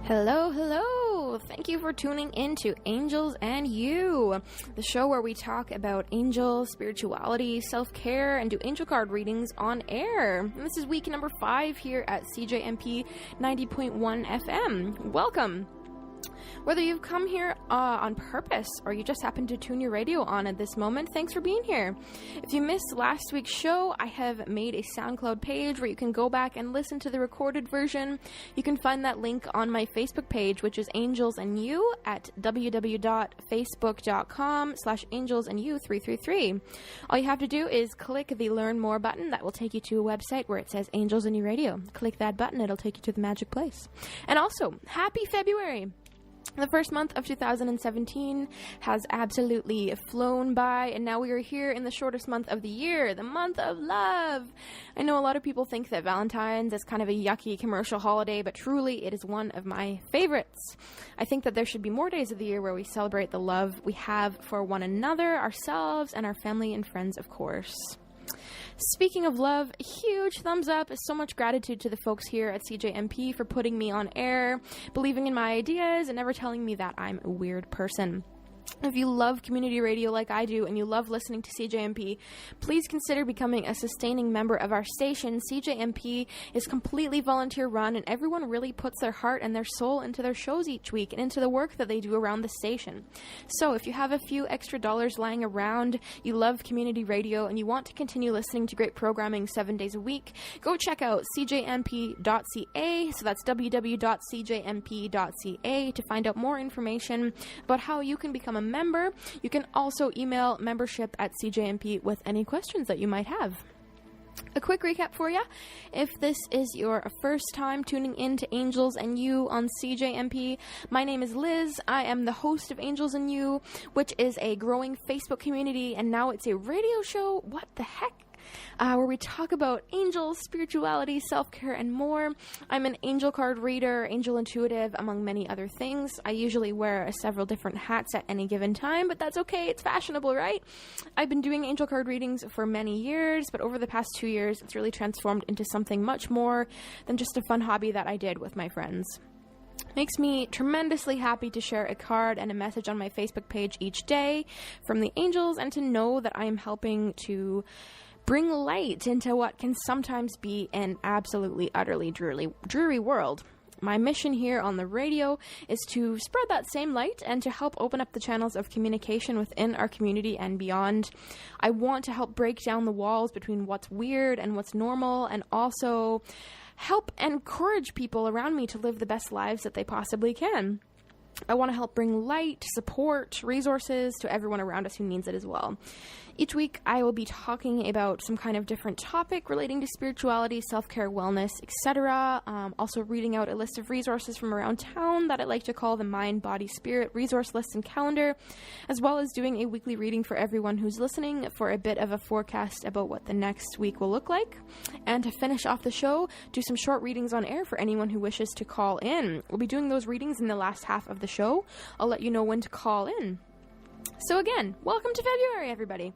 Hello, hello! Thank you for tuning in to Angels and You, the show where we talk about angels, spirituality, self-care, and do angel card readings on air. And this is week number 5 here at CJMP 90.1 FM. Welcome! Whether you've come here on purpose or you just happen to tune your radio on at this moment, thanks for being here. If you missed last week's show, I have made a SoundCloud page where you can go back and listen to the recorded version. You can find that link on my Facebook page, which is Angels and You, at www.facebook.com/angelsandU333. All you have to do is click the Learn More button. That will take you to a website where it says Angels and You Radio. Click that button, it'll take you to the magic place. And also, happy February! The first month of 2017 has absolutely flown by, and now we are here in the shortest month of the year, the month of love. I know a lot of people think that Valentine's is kind of a yucky commercial holiday, but truly it is one of my favorites. I think that there should be more days of the year where we celebrate the love we have for one another, ourselves, and our family and friends, of course. Speaking of love, huge thumbs up, so much gratitude to the folks here at CJMP for putting me on air, believing in my ideas, and never telling me that I'm a weird person. If you love community radio like I do and you love listening to CJMP, please consider becoming a sustaining member of our station. CJMP is completely volunteer run, and everyone really puts their heart and their soul into their shows each week and into the work that they do around the station. So if you have a few extra dollars lying around, you love community radio, and you want to continue listening to great programming 7 days a week, go check out cjmp.ca. So that's www.cjmp.ca to find out more information about how you can become a member. You can also email membership@CJMP with any questions that you might have. A quick recap for you. If this is your first time tuning in to Angels and You on CJMP, my name is Liz. I am the host of Angels and You, which is a growing Facebook community, and now it's a radio show. What the heck? Where we talk about angels, spirituality, self-care, and more. I'm an angel card reader, angel intuitive, among many other things. I usually wear several different hats at any given time, but that's okay. It's fashionable, right? I've been doing angel card readings for many years, but over the past 2 years, it's really transformed into something much more than just a fun hobby that I did with my friends. Makes me tremendously happy to share a card and a message on my Facebook page each day from the angels, and to know that I am helping to bring light into what can sometimes be an absolutely, utterly dreary world. My mission here on the radio is to spread that same light and to help open up the channels of communication within our community and beyond. I want to help break down the walls between what's weird and what's normal, and also help encourage people around me to live the best lives that they possibly can. I want to help bring light, support, resources to everyone around us who needs it as well. Each week, I will be talking about some kind of different topic relating to spirituality, self-care, wellness, etc. Also reading out a list of resources from around town that I like to call the Mind, Body, Spirit resource list and calendar, as well as doing a weekly reading for everyone who's listening for a bit of a forecast about what the next week will look like. And to finish off the show, do some short readings on air for anyone who wishes to call in. We'll be doing those readings in the last half of the show. I'll let you know when to call in. So again, welcome to February, everybody.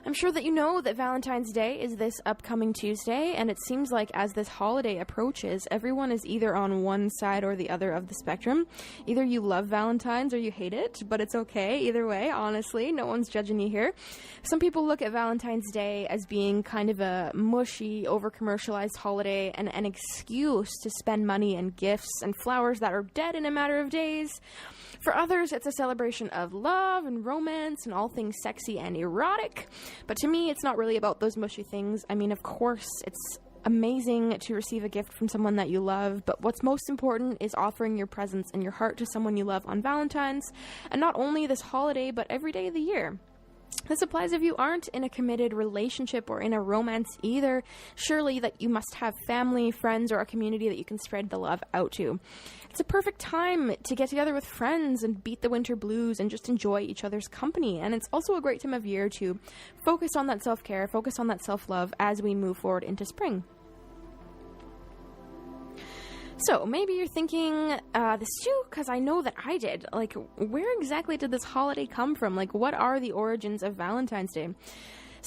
I'm sure that you know that Valentine's Day is this upcoming Tuesday, and it seems like as this holiday approaches, everyone is either on one side or the other of the spectrum. Either you love Valentine's or you hate it, but it's okay either way, honestly. No one's judging you here. Some people look at Valentine's Day as being kind of a mushy, over-commercialized holiday and an excuse to spend money and gifts and flowers that are dead in a matter of days. For others, it's a celebration of love and romance and all things sexy and erotic. But to me, it's not really about those mushy things. I mean, of course, it's amazing to receive a gift from someone that you love, but what's most important is offering your presence and your heart to someone you love on Valentine's, and not only this holiday, but every day of the year. This applies if you aren't in a committed relationship or in a romance either. Surely that you must have family, friends, or a community that you can spread the love out to. It's a perfect time to get together with friends and beat the winter blues and just enjoy each other's company. And it's also a great time of year to focus on that self-care, focus on that self-love as we move forward into spring. So maybe you're thinking, this too, because I know that I did. Like, where exactly did this holiday come from? Like, what are the origins of Valentine's Day?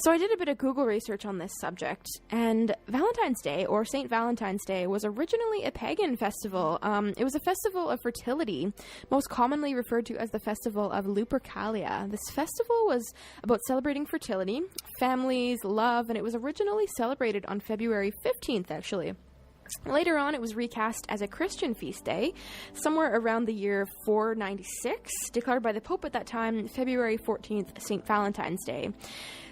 So I did a bit of Google research on this subject, and Valentine's Day, or St. Valentine's Day, was originally a pagan festival. It was a festival of fertility, most commonly referred to as the Festival of Lupercalia. This festival was about celebrating fertility, families, love, and it was originally celebrated on February 15th, actually. Later on, it was recast as a Christian feast day, somewhere around the year 496, declared by the Pope at that time, February 14th, St. Valentine's Day.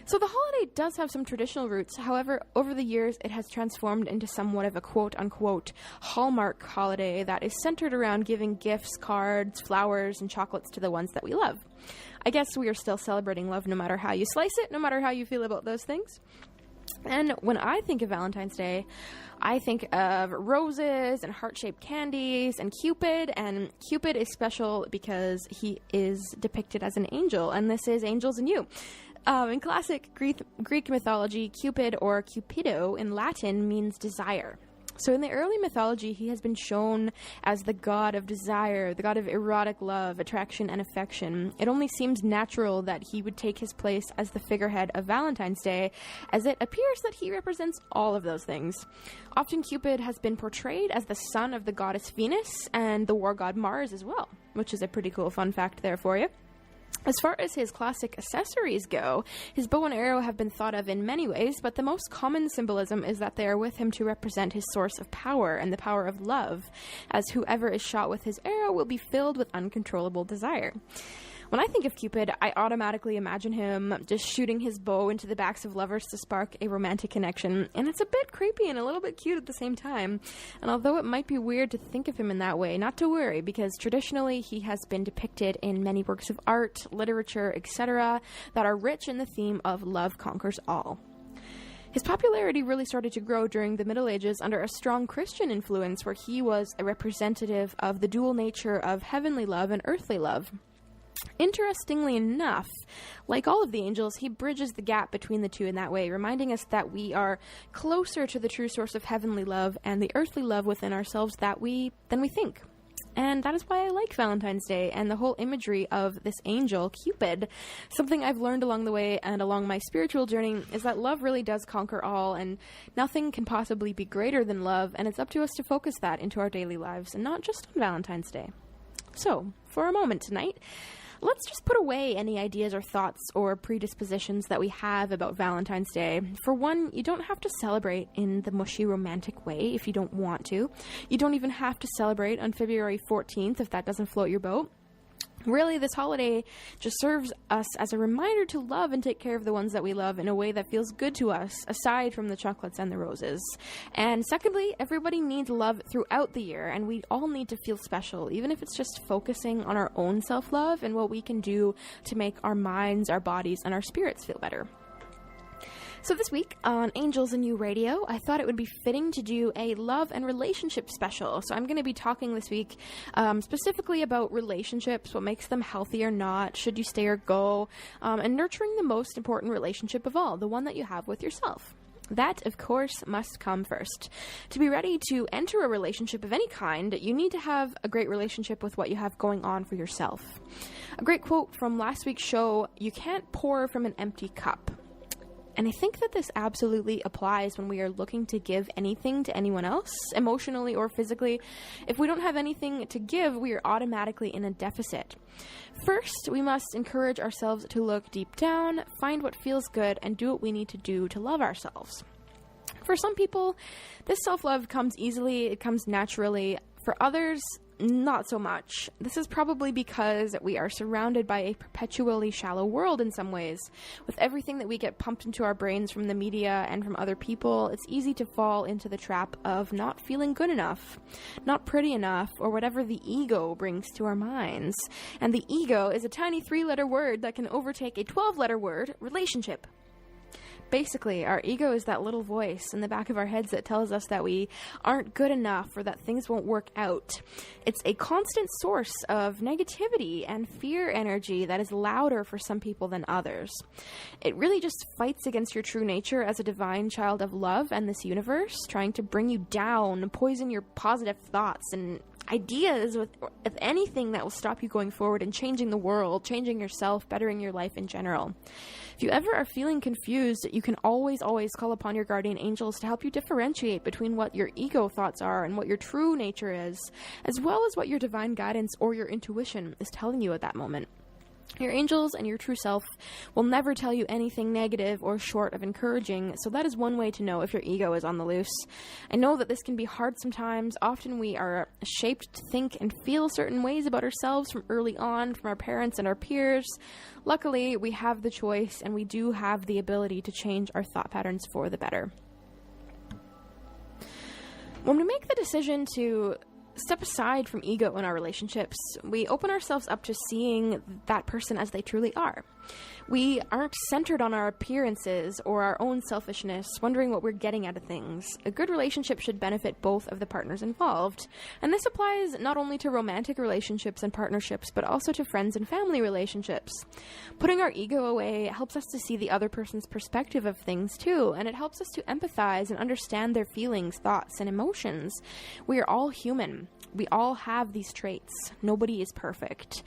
So the holiday does have some traditional roots. However, over the years, it has transformed into somewhat of a quote-unquote hallmark holiday that is centered around giving gifts, cards, flowers, and chocolates to the ones that we love. I guess we are still celebrating love no matter how you slice it, no matter how you feel about those things. And when I think of Valentine's Day, I think of roses and heart-shaped candies and Cupid is special because he is depicted as an angel, and this is Angels and You. In classic Greek mythology, Cupid, or Cupido in Latin, means desire. So in the early mythology, he has been shown as the god of desire, the god of erotic love, attraction, and affection. It only seems natural that he would take his place as the figurehead of Valentine's Day, as it appears that he represents all of those things. Often Cupid has been portrayed as the son of the goddess Venus and the war god Mars as well, which is a pretty cool fun fact there for you. As far as his classic accessories go, his bow and arrow have been thought of in many ways, but the most common symbolism is that they are with him to represent his source of power and the power of love, as whoever is shot with his arrow will be filled with uncontrollable desire. When I think of Cupid, I automatically imagine him just shooting his bow into the backs of lovers to spark a romantic connection, and it's a bit creepy and a little bit cute at the same time. And although it might be weird to think of him in that way, not to worry, because traditionally he has been depicted in many works of art, literature, etc., that are rich in the theme of love conquers all. His popularity really started to grow during the Middle Ages under a strong Christian influence, where he was a representative of the dual nature of heavenly love and earthly love. Interestingly enough, like all of the angels, he bridges the gap between the two in that way, reminding us that we are closer to the true source of heavenly love and the earthly love within ourselves than we think. And that is why I like Valentine's Day and the whole imagery of this angel, Cupid. Something I've learned along the way and along my spiritual journey is that love really does conquer all, and nothing can possibly be greater than love, and it's up to us to focus that into our daily lives, and not just on Valentine's Day. So, for a moment tonight, let's just put away any ideas or thoughts or predispositions that we have about Valentine's Day. For one, you don't have to celebrate in the mushy romantic way if you don't want to. You don't even have to celebrate on February 14th if that doesn't float your boat. Really, this holiday just serves us as a reminder to love and take care of the ones that we love in a way that feels good to us, aside from the chocolates and the roses. And secondly, everybody needs love throughout the year, and we all need to feel special, even if it's just focusing on our own self-love and what we can do to make our minds, our bodies, and our spirits feel better. So this week on Angels and You Radio, I thought it would be fitting to do a love and relationship special. So I'm going to be talking this week specifically about relationships, what makes them healthy or not, should you stay or go, and nurturing the most important relationship of all, the one that you have with yourself. That, of course, must come first. To be ready to enter a relationship of any kind, you need to have a great relationship with what you have going on for yourself. A great quote from last week's show, "You can't pour from an empty cup." And I think that this absolutely applies when we are looking to give anything to anyone else, emotionally or physically. If we don't have anything to give, we are automatically in a deficit. First, we must encourage ourselves to look deep down, find what feels good, and do what we need to do to love ourselves. For some people, this self-love comes easily, it comes naturally. For others, not so much. This is probably because we are surrounded by a perpetually shallow world in some ways. With everything that we get pumped into our brains from the media and from other people, it's easy to fall into the trap of not feeling good enough, not pretty enough, or whatever the ego brings to our minds. And the ego is a tiny 3-letter word that can overtake a 12-letter word, relationship. Basically, our ego is that little voice in the back of our heads that tells us that we aren't good enough or that things won't work out. It's a constant source of negativity and fear energy that is louder for some people than others. It really just fights against your true nature as a divine child of love and this universe, trying to bring you down, poison your positive thoughts, and ideas, with anything that will stop you going forward and changing the world, changing yourself, bettering your life in general. If you ever are feeling confused, you can always call upon your guardian angels to help you differentiate between what your ego thoughts are and what your true nature is, as well as what your divine guidance or your intuition is telling you at that moment. Your angels and your true self will never tell you anything negative or short of encouraging, so that is one way to know if your ego is on the loose. I know that this can be hard sometimes. Often we are shaped to think and feel certain ways about ourselves from early on, from our parents and our peers. Luckily, we have the choice, and we do have the ability to change our thought patterns for the better. When we make the decision to step aside from ego in our relationships, we open ourselves up to seeing that person as they truly are. We aren't centered on our appearances or our own selfishness, wondering what we're getting out of things. A good relationship should benefit both of the partners involved. And this applies not only to romantic relationships and partnerships, but also to friends and family relationships. Putting our ego away helps us to see the other person's perspective of things too, and it helps us to empathize and understand their feelings, thoughts, and emotions. We are all human. We all have these traits. Nobody is perfect.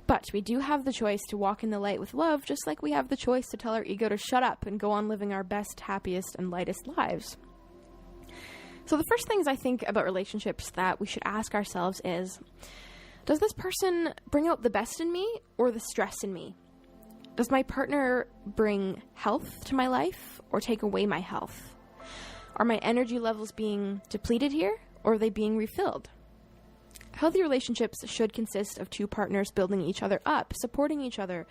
But we do have the choice to walk in the light with love, just like we have the choice to tell our ego to shut up and go on living our best, happiest, and lightest lives. So the first things I think about relationships that we should ask ourselves is, does this person bring out the best in me or the stress in me? Does my partner bring health to my life or take away my health? Are my energy levels being depleted here, or are they being refilled? Healthy relationships should consist of two partners building each other up, supporting each other,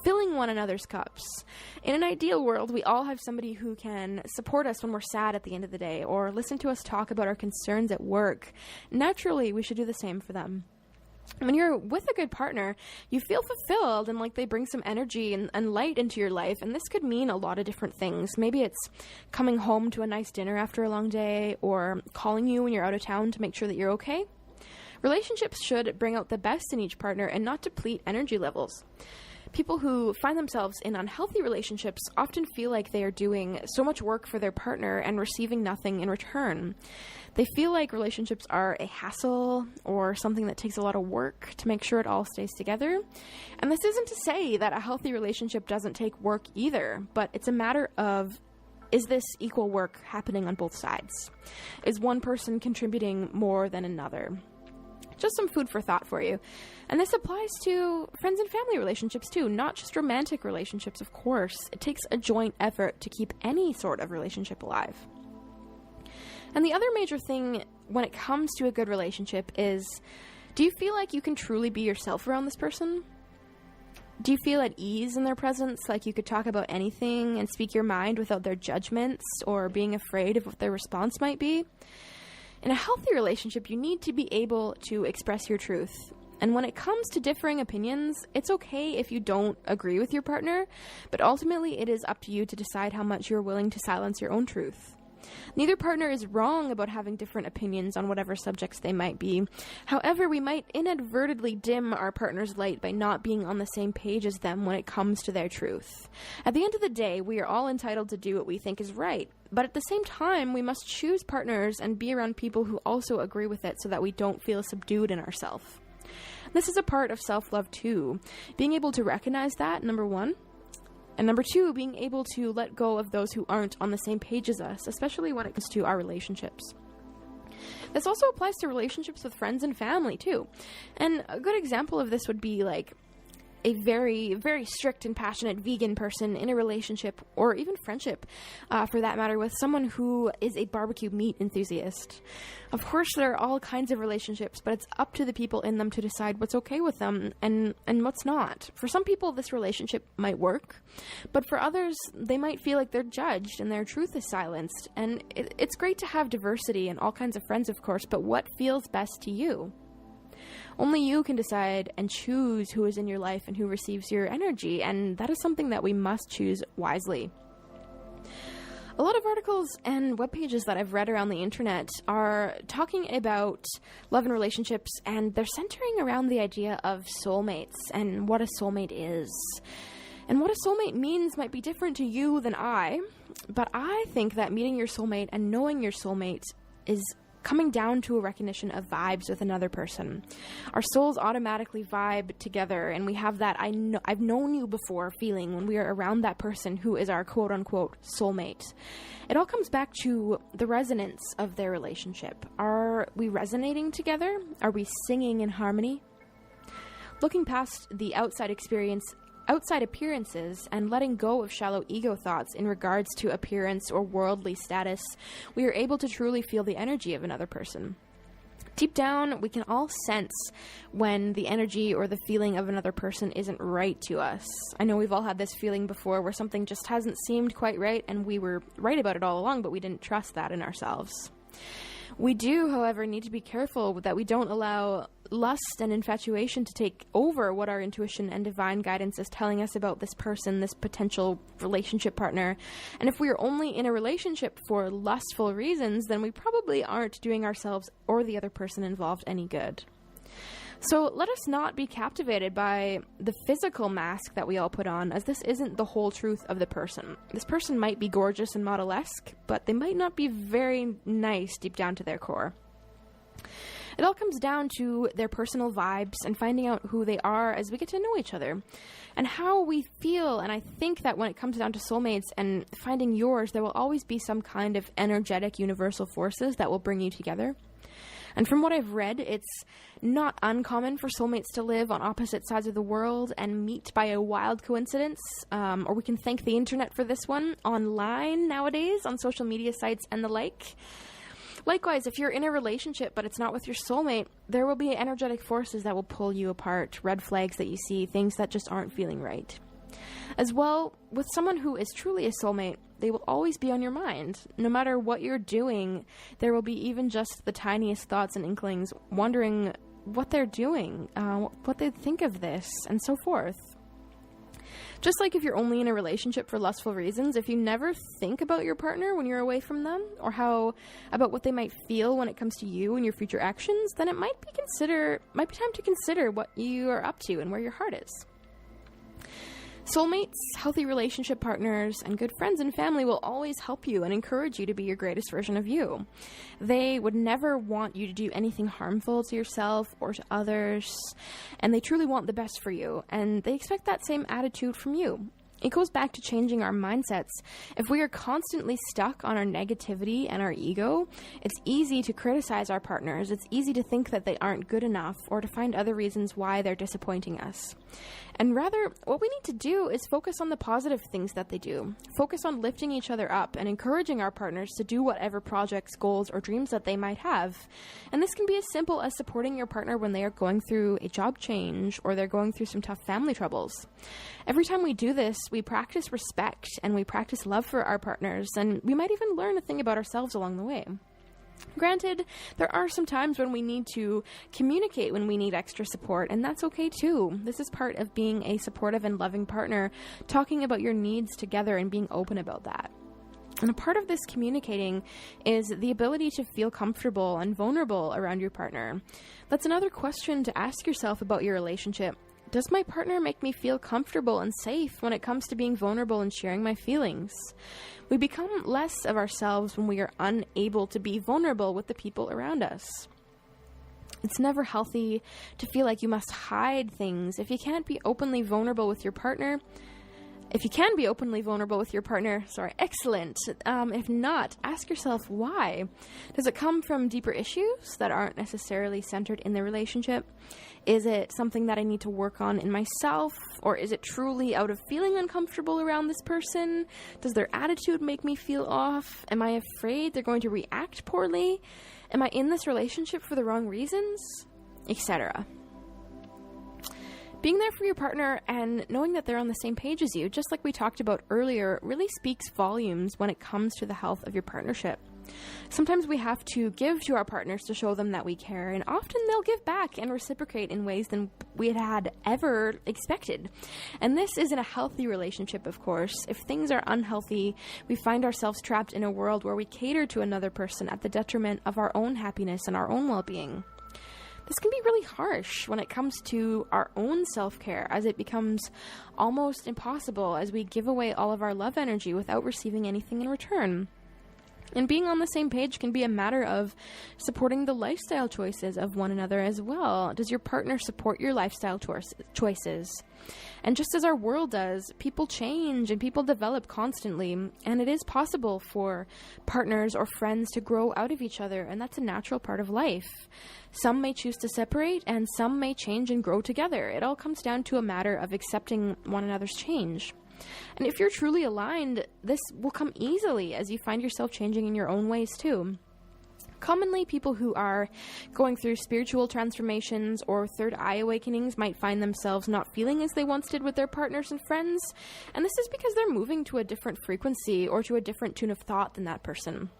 filling one another's cups. In an ideal world, we all have somebody who can support us when we're sad at the end of the day, or listen to us talk about our concerns at work. Naturally, we should do the same for them. When you're with a good partner, you feel fulfilled and like they bring some energy and light into your life, and this could mean a lot of different things. Maybe it's coming home to a nice dinner after a long day, or calling you when you're out of town to make sure that you're okay. Relationships should bring out the best in each partner and not deplete energy levels. People who find themselves in unhealthy relationships often feel like they are doing so much work for their partner and receiving nothing in return. They feel like relationships are a hassle or something that takes a lot of work to make sure it all stays together. And this isn't to say that a healthy relationship doesn't take work either, but it's a matter of, is this equal work happening on both sides? Is one person contributing more than another? Just some food for thought for you. And this applies to friends and family relationships too, not just romantic relationships, of course. It takes a joint effort to keep any sort of relationship alive. And the other major thing when it comes to a good relationship is, do you feel like you can truly be yourself around this person? Do you feel at ease in their presence, like you could talk about anything and speak your mind without their judgments or being afraid of what their response might be? In a healthy relationship, you need to be able to express your truth. And when it comes to differing opinions, it's okay if you don't agree with your partner, but ultimately it is up to you to decide how much you're willing to silence your own truth. Neither partner is wrong about having different opinions on whatever subjects they might be. However, we might inadvertently dim our partner's light by not being on the same page as them when it comes to their truth. At the end of the day, we are all entitled to do what we think is right. But at the same time, we must choose partners and be around people who also agree with it so that we don't feel subdued in ourselves. This is a part of self-love too. Being able to recognize that, number one. And number two, being able to let go of those who aren't on the same page as us, especially when it comes to our relationships. This also applies to relationships with friends and family too. And a good example of this would be like a very, very strict and passionate vegan person in a relationship, or even friendship, for that matter, with someone who is a barbecue meat enthusiast. Of course, there are all kinds of relationships, but it's up to the people in them to decide what's okay with them and what's not. For some people, this relationship might work, but for others, they might feel like they're judged and their truth is silenced. And it's great to have diversity and all kinds of friends, of course, but what feels best to you? Only you can decide and choose who is in your life and who receives your energy, and that is something that we must choose wisely. A lot of articles and web pages that I've read around the internet are talking about love and relationships, and they're centering around the idea of soulmates and what a soulmate is. And what a soulmate means might be different to you than I, but I think that meeting your soulmate and knowing your soulmate is coming down to a recognition of vibes with another person. Our souls automatically vibe together, and we have that I've known you before feeling when we are around that person who is our quote-unquote soulmate. It all comes back to the resonance of their relationship. Are we resonating together? Are we singing in harmony? Looking past the outside appearances and letting go of shallow ego thoughts in regards to appearance or worldly status, we are able to truly feel the energy of another person. Deep down, we can all sense when the energy or the feeling of another person isn't right to us. I know we've all had this feeling before where something just hasn't seemed quite right, and we were right about it all along, but we didn't trust that in ourselves. We do, however, need to be careful that we don't allow lust and infatuation to take over what our intuition and divine guidance is telling us about this person, this potential relationship partner. And if we are only in a relationship for lustful reasons, then we probably aren't doing ourselves or the other person involved any good. So let us not be captivated by the physical mask that we all put on, as this isn't the whole truth of the person. This person might be gorgeous and model-esque, but they might not be very nice deep down to their core. It all comes down to their personal vibes and finding out who they are as we get to know each other and how we feel. And I think that when it comes down to soulmates and finding yours, there will always be some kind of energetic universal forces that will bring you together. And from what I've read, it's not uncommon for soulmates to live on opposite sides of the world and meet by a wild coincidence, or we can thank the internet for this one, online nowadays, on social media sites and the like. Likewise, if you're in a relationship but it's not with your soulmate, there will be energetic forces that will pull you apart, red flags that you see, things that just aren't feeling right. As well, with someone who is truly a soulmate, they will always be on your mind. No matter what you're doing, there will be even just the tiniest thoughts and inklings, wondering what they're doing, what they think of this, and so forth. Just like if you're only in a relationship for lustful reasons, if you never think about your partner when you're away from them, or about what they might feel when it comes to you and your future actions, then it might be time to consider what you are up to and where your heart is. Soulmates, healthy relationship partners, and good friends and family will always help you and encourage you to be your greatest version of you. They would never want you to do anything harmful to yourself or to others, and they truly want the best for you, and they expect that same attitude from you. It goes back to changing our mindsets. If we are constantly stuck on our negativity and our ego, it's easy to criticize our partners. It's easy to think that they aren't good enough or to find other reasons why they're disappointing us. And rather, what we need to do is focus on the positive things that they do. Focus on lifting each other up and encouraging our partners to do whatever projects, goals, or dreams that they might have. And this can be as simple as supporting your partner when they are going through a job change or they're going through some tough family troubles. Every time we do this, we practice respect and we practice love for our partners, and we might even learn a thing about ourselves along the way. Granted, there are some times when we need to communicate when we need extra support, and that's okay too. This is part of being a supportive and loving partner, talking about your needs together and being open about that. And a part of this communicating is the ability to feel comfortable and vulnerable around your partner. That's another question to ask yourself about your relationship. Does my partner make me feel comfortable and safe when it comes to being vulnerable and sharing my feelings? We become less of ourselves when we are unable to be vulnerable with the people around us. It's never healthy to feel like you must hide things. If you can't be openly vulnerable with your partner, excellent. If not, ask yourself why. Does it come from deeper issues that aren't necessarily centered in the relationship? Is it something that I need to work on in myself? Or is it truly out of feeling uncomfortable around this person? Does their attitude make me feel off? Am I afraid they're going to react poorly? Am I in this relationship for the wrong reasons? Etc. Being there for your partner and knowing that they're on the same page as you, just like we talked about earlier, really speaks volumes when it comes to the health of your partnership. Sometimes we have to give to our partners to show them that we care, and often they'll give back and reciprocate in ways than we had ever expected. And this isn't a healthy relationship, of course. If things are unhealthy, we find ourselves trapped in a world where we cater to another person at the detriment of our own happiness and our own well-being. This can be really harsh when it comes to our own self-care, as it becomes almost impossible as we give away all of our love energy without receiving anything in return. And being on the same page can be a matter of supporting the lifestyle choices of one another as well. Does your partner support your lifestyle choices? And just as our world does, people change and people develop constantly, and it is possible for partners or friends to grow out of each other, and that's a natural part of life. Some may choose to separate, and some may change and grow together. It all comes down to a matter of accepting one another's change. And if you're truly aligned, this will come easily as you find yourself changing in your own ways too. Commonly, people who are going through spiritual transformations or third eye awakenings might find themselves not feeling as they once did with their partners and friends, and this is because they're moving to a different frequency or to a different tune of thought than that person.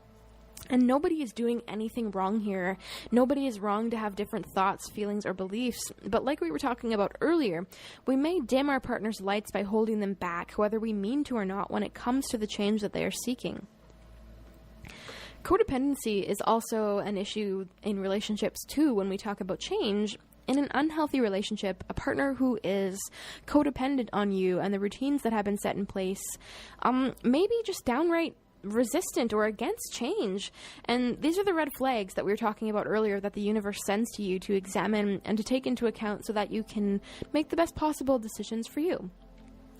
And nobody is doing anything wrong here. Nobody is wrong to have different thoughts, feelings, or beliefs. But like we were talking about earlier, we may dim our partner's lights by holding them back, whether we mean to or not, when it comes to the change that they are seeking. Codependency is also an issue in relationships too when we talk about change. In an unhealthy relationship, a partner who is codependent on you and the routines that have been set in place may be just downright resistant or against change. And these are the red flags that we were talking about earlier that the universe sends to you to examine and to take into account so that you can make the best possible decisions for you.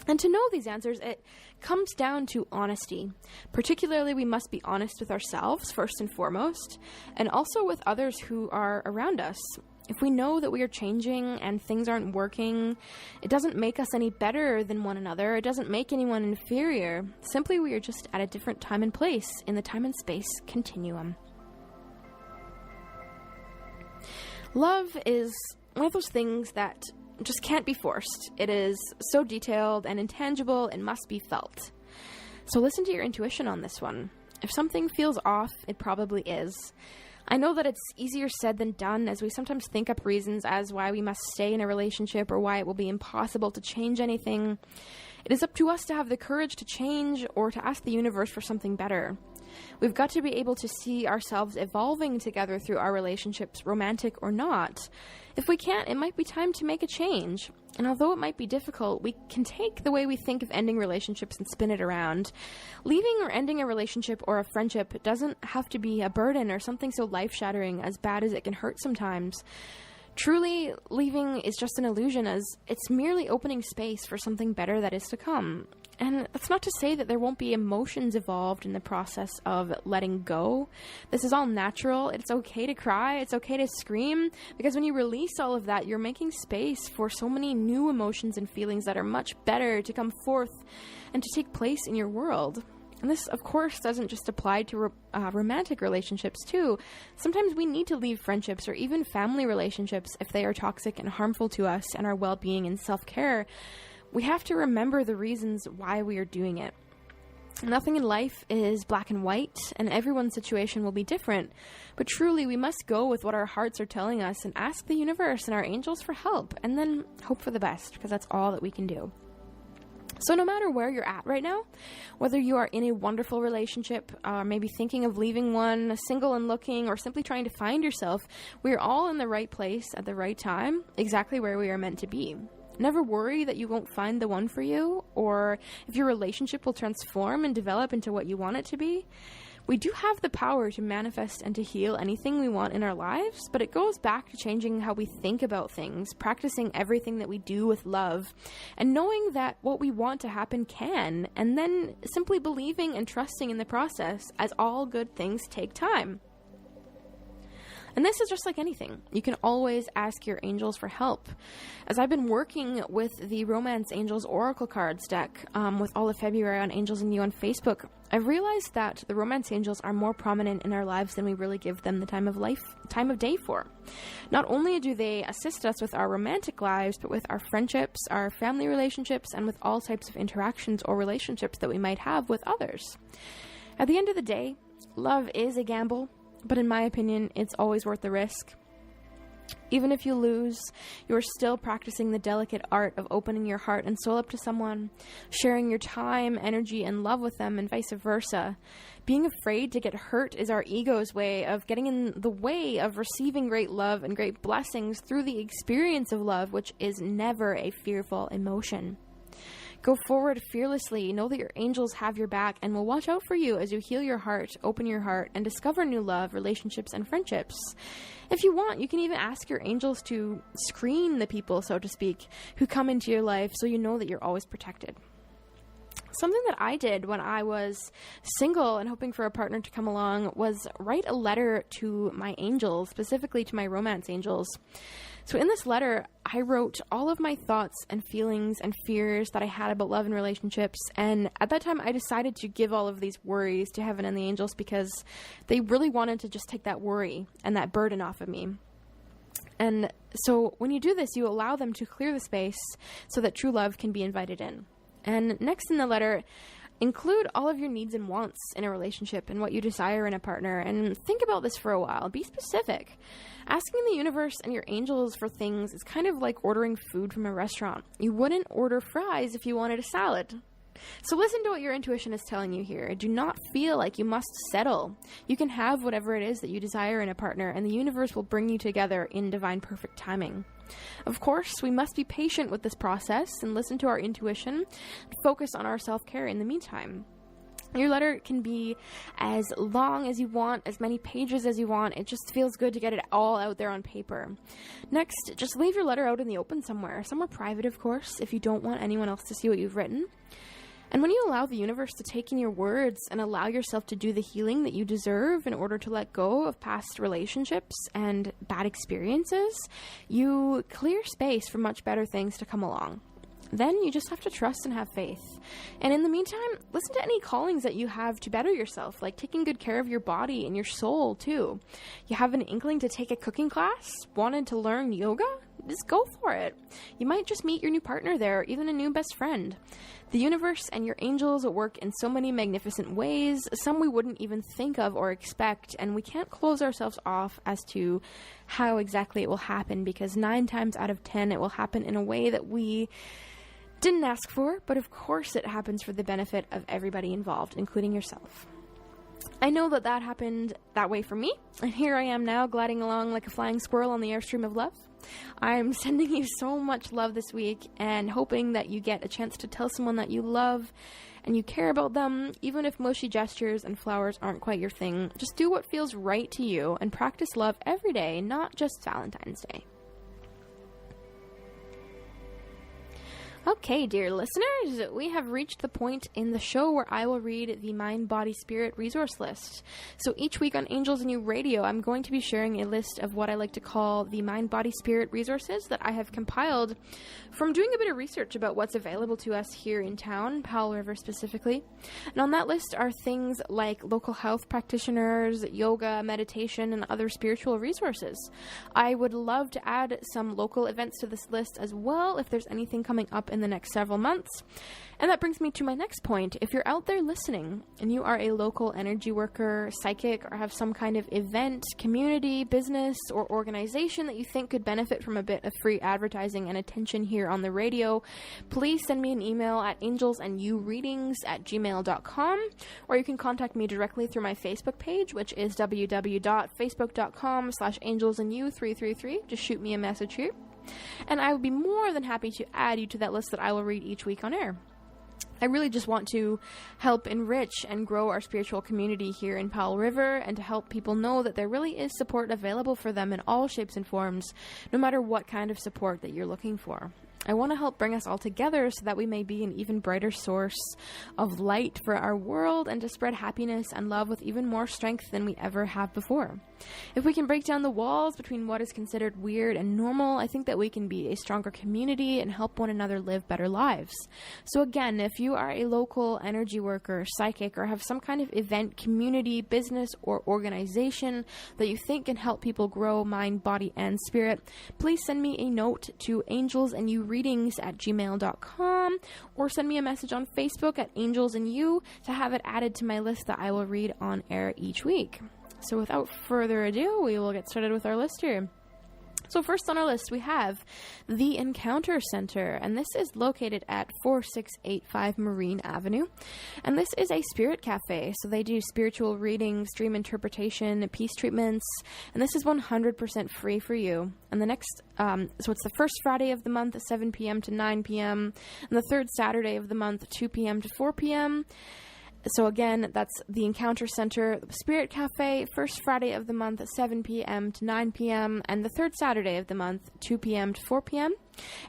And to know these answers, it comes down to honesty. Particularly, we must be honest with ourselves, first and foremost, and also with others who are around us. If we know that we are changing and things aren't working, it doesn't make us any better than one another. It doesn't make anyone inferior. Simply, we are just at a different time and place in the time and space continuum. Love is one of those things that just can't be forced. It is so detailed and intangible and must be felt. So listen to your intuition on this one. If something feels off, it probably is. I know that it's easier said than done, as we sometimes think up reasons as why we must stay in a relationship or why it will be impossible to change anything. It is up to us to have the courage to change or to ask the universe for something better. We've got to be able to see ourselves evolving together through our relationships, romantic or not. If we can't, it might be time to make a change. And although it might be difficult, we can take the way we think of ending relationships and spin it around. Leaving or ending a relationship or a friendship doesn't have to be a burden or something so life-shattering, as bad as it can hurt sometimes. Truly, leaving is just an illusion, as it's merely opening space for something better that is to come. And that's not to say that there won't be emotions involved in the process of letting go. This is all natural. It's okay to cry. It's okay to scream. Because when you release all of that, you're making space for so many new emotions and feelings that are much better to come forth and to take place in your world. And this, of course, doesn't just apply to romantic relationships, too. Sometimes we need to leave friendships or even family relationships if they are toxic and harmful to us and our well-being and self-care. We have to remember the reasons why we are doing it. Nothing in life is black and white, and everyone's situation will be different. But truly, we must go with what our hearts are telling us and ask the universe and our angels for help, and then hope for the best, because that's all that we can do. So no matter where you're at right now, whether you are in a wonderful relationship, maybe thinking of leaving one, single and looking, or simply trying to find yourself, we are all in the right place at the right time, exactly where we are meant to be. Never worry that you won't find the one for you, or if your relationship will transform and develop into what you want it to be. We do have the power to manifest and to heal anything we want in our lives, but it goes back to changing how we think about things, practicing everything that we do with love, and knowing that what we want to happen can, and then simply believing and trusting in the process, as all good things take time. And this is just like anything. You can always ask your angels for help. As I've been working with the Romance Angels Oracle Cards deck with all of February on Angels and You on Facebook, I've realized that the Romance Angels are more prominent in our lives than we really give them the time of day for. Not only do they assist us with our romantic lives, but with our friendships, our family relationships, and with all types of interactions or relationships that we might have with others. At the end of the day, love is a gamble. But in my opinion, it's always worth the risk. Even if you lose, you are still practicing the delicate art of opening your heart and soul up to someone, sharing your time, energy, and love with them, and vice versa. Being afraid to get hurt is our ego's way of getting in the way of receiving great love and great blessings through the experience of love, which is never a fearful emotion. Go forward fearlessly. Know that your angels have your back and will watch out for you as you heal your heart, open your heart, and discover new love, relationships, and friendships. If you want, you can even ask your angels to screen the people, so to speak, who come into your life so you know that you're always protected. Something that I did when I was single and hoping for a partner to come along was write a letter to my angels, specifically to my romance angels. So in this letter, I wrote all of my thoughts and feelings and fears that I had about love and relationships. And at that time, I decided to give all of these worries to heaven and the angels because they really wanted to just take that worry and that burden off of me. And so when you do this, you allow them to clear the space so that true love can be invited in. And next in the letter, include all of your needs and wants in a relationship and what you desire in a partner. And think about this for a while. Be specific. Asking the universe and your angels for things is kind of like ordering food from a restaurant. You wouldn't order fries if you wanted a salad. So listen to what your intuition is telling you here. Do not feel like you must settle. You can have whatever it is that you desire in a partner, and the universe will bring you together in divine perfect timing. Of course, we must be patient with this process and listen to our intuition and focus on our self-care in the meantime. Your letter can be as long as you want, as many pages as you want. It just feels good to get it all out there on paper. Next, just leave your letter out in the open somewhere private, of course, if you don't want anyone else to see what you've written. And when you allow the universe to take in your words and allow yourself to do the healing that you deserve in order to let go of past relationships and bad experiences, you clear space for much better things to come along. Then you just have to trust and have faith. And in the meantime, listen to any callings that you have to better yourself, like taking good care of your body and your soul too. You have an inkling to take a cooking class? Wanted to learn yoga? Just go for it. You might just meet your new partner there, or even a new best friend. The universe and your angels work in so many magnificent ways, some we wouldn't even think of or expect, and we can't close ourselves off as to how exactly it will happen, because 9 times out of 10 it will happen in a way that we didn't ask for, but of course it happens for the benefit of everybody involved, including yourself. I know that happened that way for me, and here I am now gliding along like a flying squirrel on the airstream of love. I'm sending you so much love this week and hoping that you get a chance to tell someone that you love and you care about them, even if mushy gestures and flowers aren't quite your thing. Just do what feels right to you and practice love every day, not just Valentine's Day. Okay, dear listeners, we have reached the point in the show where I will read the Mind, Body, Spirit resource list. So each week on Angels and You Radio, I'm going to be sharing a list of what I like to call the Mind, Body, Spirit resources that I have compiled from doing a bit of research about what's available to us here in town, Powell River specifically. And on that list are things like local health practitioners, yoga, meditation, and other spiritual resources. I would love to add some local events to this list as well if there's anything coming up in the next several months. And that brings me to my next point. If you're out there listening and you are a local energy worker, psychic, or have some kind of event, community, business, or organization that you think could benefit from a bit of free advertising and attention here on the radio, please send me an email at angelsandyoureadings@gmail.com, or you can contact me directly through my Facebook page, which is www.facebook.com/angelsandyou333. Just shoot me a message here. And I would be more than happy to add you to that list that I will read each week on air. I really just want to help enrich and grow our spiritual community here in Powell River, and to help people know that there really is support available for them in all shapes and forms, no matter what kind of support that you're looking for. I want to help bring us all together so that we may be an even brighter source of light for our world, and to spread happiness and love with even more strength than we ever have before. If we can break down the walls between what is considered weird and normal, I think that we can be a stronger community and help one another live better lives. So again, if you are a local energy worker, psychic, or have some kind of event, community, business, or organization that you think can help people grow mind, body, and spirit, please send me a note to angelsandyoureadings@gmail.com, or send me a message on Facebook at Angels and You to have it added to my list that I will read on air each week. So without further ado, we will get started with our list here. So first on our list, we have the Encounter Center, and this is located at 4685 Marine Avenue. And this is a spirit cafe, so they do spiritual readings, dream interpretation, peace treatments, and this is 100% free for you. And the next, so it's the first Friday of the month at 7 p.m. to 9 p.m., and the third Saturday of the month, 2 p.m. to 4 p.m., So again, that's the Encounter Center, the Spirit Cafe, first Friday of the month at 7 p.m. to 9 p.m., and the third Saturday of the month, 2 p.m. to 4 p.m.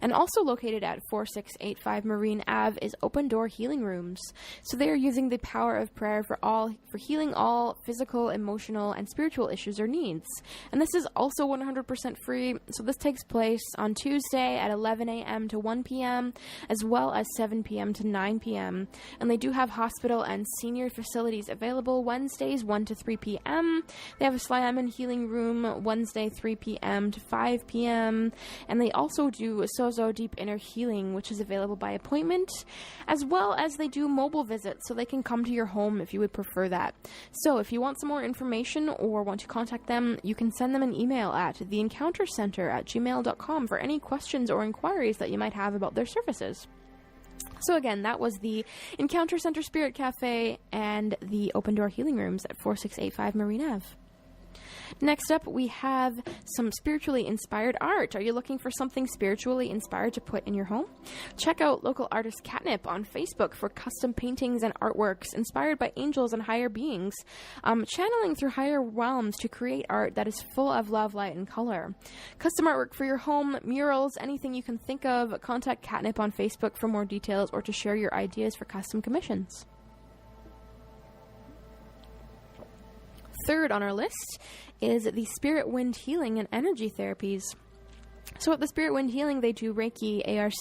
And also located at 4685 Marine Ave is Open Door Healing Rooms. So they are using the power of prayer for healing all physical, emotional, and spiritual issues or needs. And this is also 100% free. So this takes place on Tuesday at 11 a.m. to 1 p.m. as well as 7 p.m. to 9 p.m. And they do have hospital and senior facilities available Wednesdays 1 to 3 p.m. They have a slam and healing room Wednesday 3 p.m. to 5 p.m. And they also do Sozo Deep Inner Healing, which is available by appointment, as well as they do mobile visits, so they can come to your home if you would prefer that. So if you want some more information or want to contact them, you can send them an email at theencountercenter@gmail.com for any questions or inquiries that you might have about their services. So again, that was the Encounter Center Spirit Cafe and the Open Door Healing Rooms at 4685 Marine Ave. Next up, we have some spiritually inspired art. Are you looking for something spiritually inspired to put in your home? Check out local artist Catnip on Facebook for custom paintings and artworks inspired by angels and higher beings, channeling through higher realms to create art that is full of love, light, and color. Custom artwork for your home, murals, anything you can think of. Contact Catnip on Facebook for more details or to share your ideas for custom commissions. Third on our list is the Spirit Wind Healing and Energy Therapies. So at the Spirit Wind Healing, they do Reiki, ARC,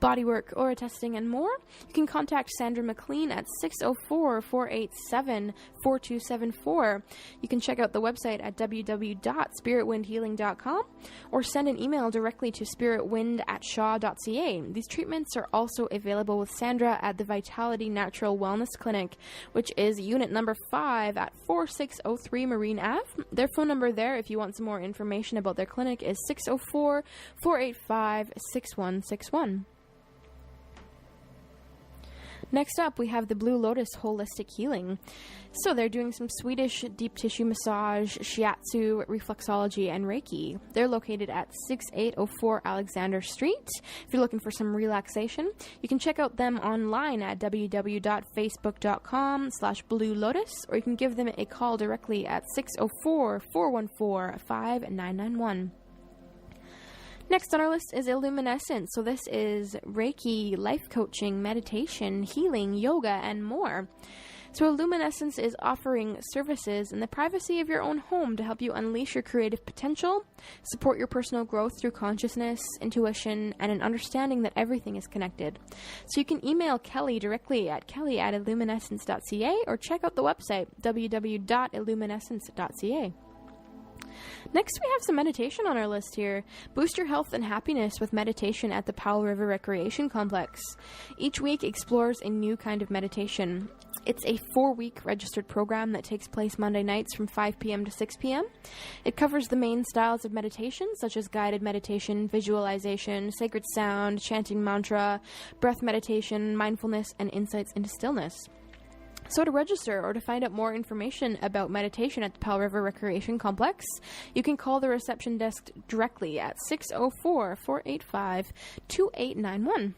bodywork, aura testing, and more. You can contact Sandra McLean at 604-487-4274. You can check out the website at www.spiritwindhealing.com or send an email directly to spiritwind@shaw.ca. These treatments are also available with Sandra at the Vitality Natural Wellness Clinic, which is unit number 5 at 4603 Marine Ave. Their phone number there, if you want some more information about their clinic, is 604-485-6161. Next up, we have the Blue Lotus Holistic Healing. So they're doing some Swedish deep tissue massage, shiatsu, reflexology, and Reiki. They're located at 6804 Alexander Street. If you're looking for some relaxation, you can check out them online at www.facebook.com/Blue Lotus, or you can give them a call directly at 604-414-5991. Next on our list is Illuminescence. So this is Reiki, life coaching, meditation, healing, yoga, and more. So Illuminescence is offering services in the privacy of your own home to help you unleash your creative potential, support your personal growth through consciousness, intuition, and an understanding that everything is connected. So you can email Kelly directly at kelly@illuminescence.ca or check out the website www.illuminescence.ca. Next, we have some meditation on our list here. Boost your health and happiness with meditation at the Powell River Recreation Complex. Each week explores a new kind of meditation. It's a 4-week registered program that takes place Monday nights from 5 p.m. to 6 p.m. It covers the main styles of meditation, such as guided meditation, visualization, sacred sound, chanting mantra, breath meditation, mindfulness, and insights into stillness. So to register or to find out more information about meditation at the Powell River Recreation Complex, you can call the reception desk directly at 604-485-2891.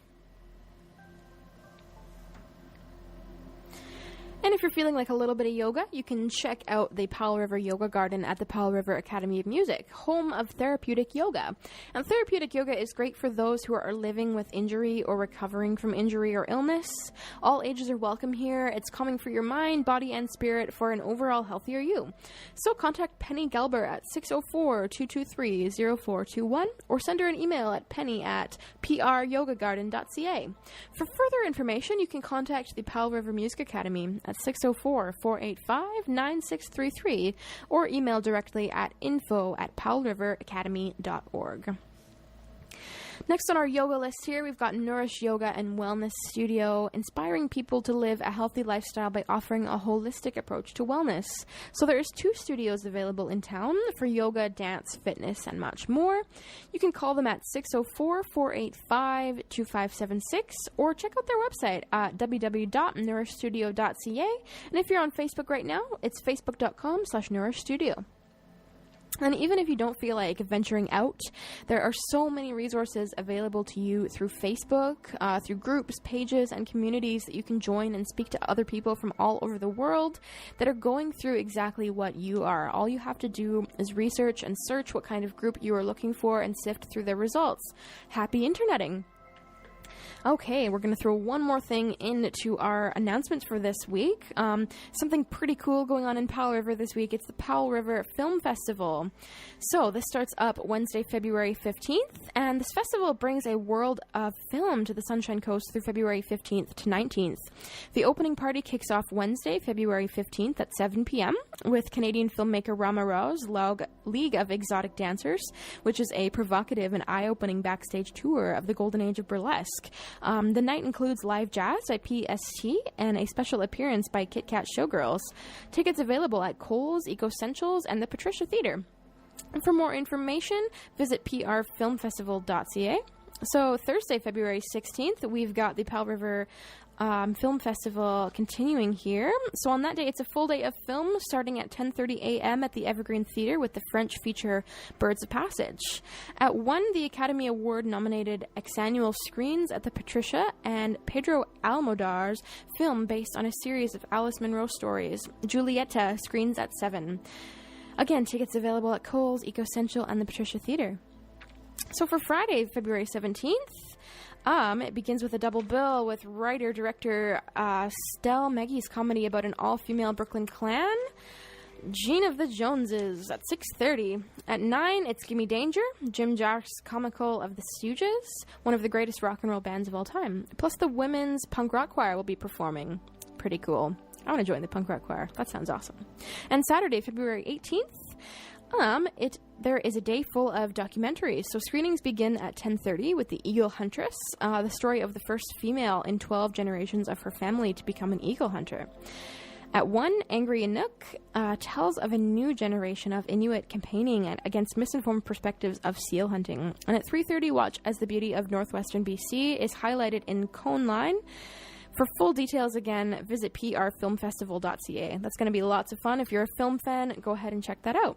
And if you're feeling like a little bit of yoga, you can check out the Powell River Yoga Garden at the Powell River Academy of Music, home of therapeutic yoga. And therapeutic yoga is great for those who are living with injury or recovering from injury or illness. All ages are welcome here. It's calming for your mind, body, and spirit for an overall healthier you. So contact Penny Gelber at 604-223-0421 or send her an email at penny@pryogagarden.ca. For further information, you can contact the Powell River Music Academy at 604-485-9633 or email directly at info@powellriveracademy.org. Next on our yoga list here, we've got Nourish Yoga and Wellness Studio, inspiring people to live a healthy lifestyle by offering a holistic approach to wellness. So there's 2 studios available in town for yoga, dance, fitness, and much more. You can call them at 604-485-2576 or check out their website at www.nourishstudio.ca. And if you're on Facebook right now, it's facebook.com/nourishstudio. And even if you don't feel like venturing out, there are so many resources available to you through Facebook, through groups, pages, and communities that you can join and speak to other people from all over the world that are going through exactly what you are. All you have to do is research and search what kind of group you are looking for and sift through their results. Happy interneting! Okay, we're going to throw one more thing into our announcements for this week. Something pretty cool going on in Powell River this week. It's the Powell River Film Festival. So this starts up Wednesday, February 15th, and this festival brings a world of film to the Sunshine Coast through February 15th to 19th. The opening party kicks off Wednesday, February 15th at 7 p.m. with Canadian filmmaker Rama Rao's League of Exotic Dancers, which is a provocative and eye-opening backstage tour of the golden age of burlesque. The night includes live jazz by PST and a special appearance by Kit Kat Showgirls. Tickets available at Kohl's, Eco-Essentials, and the Patricia Theatre. And for more information, visit prfilmfestival.ca. So Thursday, February 16th, we've got the Powell River Film Festival continuing here. So on that day, it's a full day of film starting at 10:30 a.m. at the Evergreen Theatre with the French feature Birds of Passage. At 1, the Academy Award-nominated Exannual screens at the Patricia, and Pedro Almodar's film based on a series of Alice Munro stories, Julieta, screens at 7. Again, tickets available at Kohl's, Eco-Essential, and the Patricia Theatre. So for Friday, February 17th, it begins with a double bill with writer-director Stell Maggie's comedy about an all-female Brooklyn clan, Gene of the Joneses, at 6:30. At 9, it's Gimme Danger, Jim Jarmusch's comical of the Stooges, one of the greatest rock and roll bands of all time. Plus the women's punk rock choir will be performing. Pretty cool. I want to join the punk rock choir. That sounds awesome. And Saturday, February 18th, there is a day full of documentaries. So screenings begin at 10:30 with The Eagle Huntress, the story of the first female in 12 generations of her family to become an eagle hunter. At 1, Angry Inuk tells of a new generation of Inuit campaigning against misinformed perspectives of seal hunting. And at 3:30, watch as the beauty of northwestern BC is highlighted in Cone Line. For full details, again, visit prfilmfestival.ca. That's going to be lots of fun. If you're a film fan, go ahead and check that out.